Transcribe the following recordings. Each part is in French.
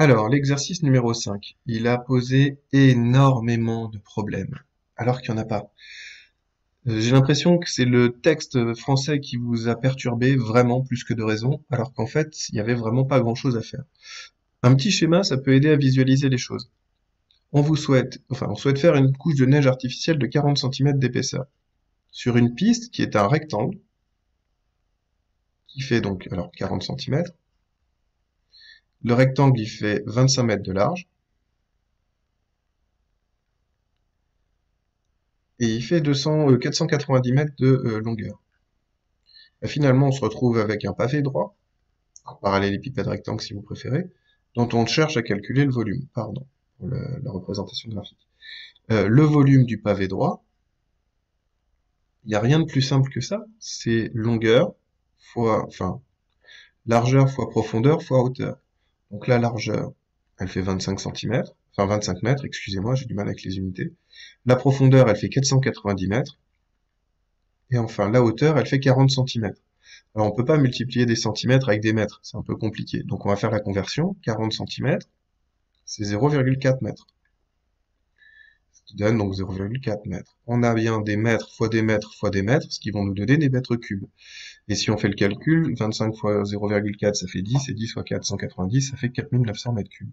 Alors, l'exercice numéro 5, il a posé énormément de problèmes, alors qu'il n'y en a pas. J'ai l'impression que c'est le texte français qui vous a perturbé vraiment plus que de raison, alors qu'en fait, il n'y avait vraiment pas grand-chose à faire. Un petit schéma, ça peut aider à visualiser les choses. On souhaite faire une couche de neige artificielle de 40 cm d'épaisseur sur une piste qui est un rectangle, qui fait donc alors 40 cm. Le rectangle, il fait 25 mètres de large, et il fait 490 mètres de longueur. Et finalement, on se retrouve avec un pavé droit, un parallélépipède rectangle si vous préférez, dont on cherche à calculer le volume, pardon, pour la représentation graphique. Le volume du pavé droit, il n'y a rien de plus simple que ça, c'est largeur fois profondeur fois hauteur. Donc la largeur, elle fait 25 cm, enfin 25 mètres, excusez-moi, j'ai du mal avec les unités. La profondeur, elle fait 490 mètres. Et enfin, la hauteur, elle fait 40 cm. Alors, on peut pas multiplier des centimètres avec des mètres, c'est un peu compliqué. Donc, on va faire la conversion. 40 cm, c'est 0,4 mètres. Ce qui donne donc 0,4 mètres. On a bien des mètres fois des mètres fois des mètres, ce qui vont nous donner des mètres cubes. Et si on fait le calcul, 25 fois 0,4, ça fait 10, et 10 fois 4, 190, ça fait 4900 mètres cubes.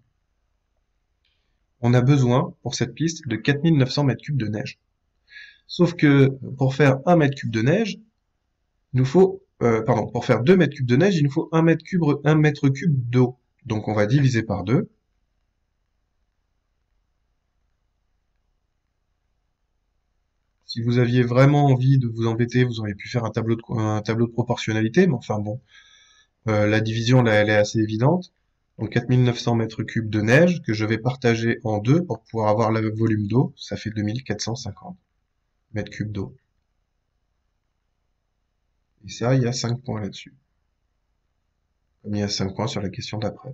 On a besoin, pour cette piste, de 4900 mètres cubes de neige. Sauf que, pour faire 1 mètre cube de neige, il nous faut, pour faire 2 mètres cubes de neige, il nous faut 1 mètre cube d'eau. Donc on va diviser par 2. Si vous aviez vraiment envie de vous embêter, vous auriez pu faire un tableau de proportionnalité, mais enfin bon, la division là, elle est assez évidente. Donc 4900 mètres cubes de neige que je vais partager en deux pour pouvoir avoir le volume d'eau, ça fait 2450 mètres cubes d'eau. Et ça, il y a 5 points là-dessus. Comme il y a 5 points sur la question d'après.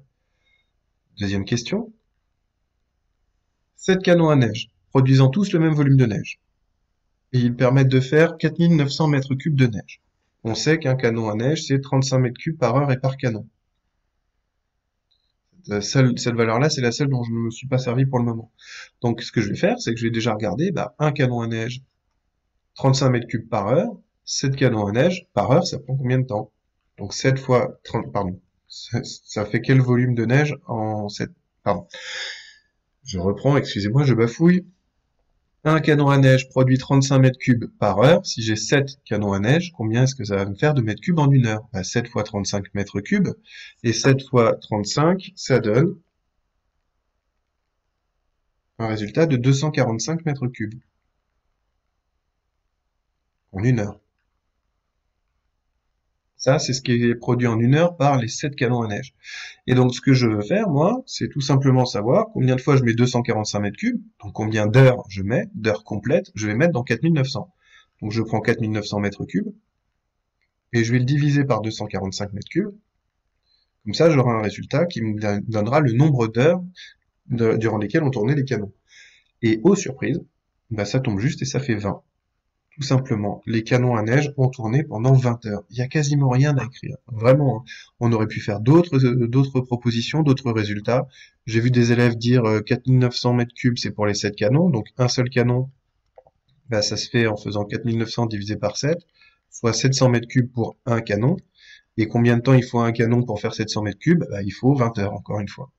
Deuxième question. 7 canons à neige, produisant tous le même volume de neige. Et ils permettent de faire 4900 mètres cubes de neige. On sait qu'un canon à neige, c'est 35 mètres cubes par heure et par canon. Cette valeur-là, c'est la seule dont je ne me suis pas servi pour le moment. Donc, ce que je vais faire, c'est que je vais déjà regarder, un canon à neige, 35 mètres cubes par heure, 7 canons à neige par heure, ça prend combien de temps? Donc, 7 fois 30, pardon. Ça fait quel volume de neige en 7, pardon. Je reprends, excusez-moi, je bafouille. Un canon à neige produit 35 mètres cubes par heure. Si j'ai 7 canons à neige, combien est-ce que ça va me faire de mètres cubes en une heure? 7 fois 35 mètres cubes. Et 7 fois 35, ça donne un résultat de 245 mètres cubes en une heure. Ça, c'est ce qui est produit en une heure par les 7 canons à neige. Et donc, ce que je veux faire, moi, c'est tout simplement savoir combien de fois je mets 245 mètres cubes, donc combien d'heures je mets, d'heures complètes, je vais mettre dans 4900. Donc, je prends 4900 mètres cubes, et je vais le diviser par 245 mètres cubes. Comme ça, j'aurai un résultat qui me donnera le nombre d'heures durant lesquelles on tournait les canons. Et, aux surprises, ça tombe juste et ça fait 20. Tout simplement, les canons à neige ont tourné pendant 20 heures. Il y a quasiment rien à écrire. Vraiment, hein. On aurait pu faire d'autres propositions, d'autres résultats. J'ai vu des élèves dire 4900 mètres cubes, c'est pour les 7 canons. Donc, un seul canon, ça se fait en faisant 4900 divisé par 7, soit 700 mètres cubes pour un canon. Et combien de temps il faut à un canon pour faire 700 mètres cubes? Il faut 20 heures, encore une fois.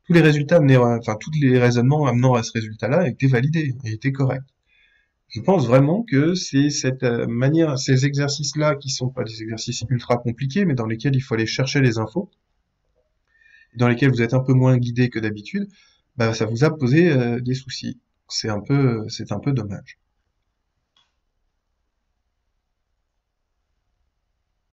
Tous les résultats tous les raisonnements amenant à ce résultat-là étaient validés, et étaient corrects. Je pense vraiment que c'est cette manière, ces exercices-là, qui sont pas des exercices ultra compliqués, mais dans lesquels il faut aller chercher les infos, dans lesquels vous êtes un peu moins guidé que d'habitude, ça vous a posé des soucis. C'est un peu dommage.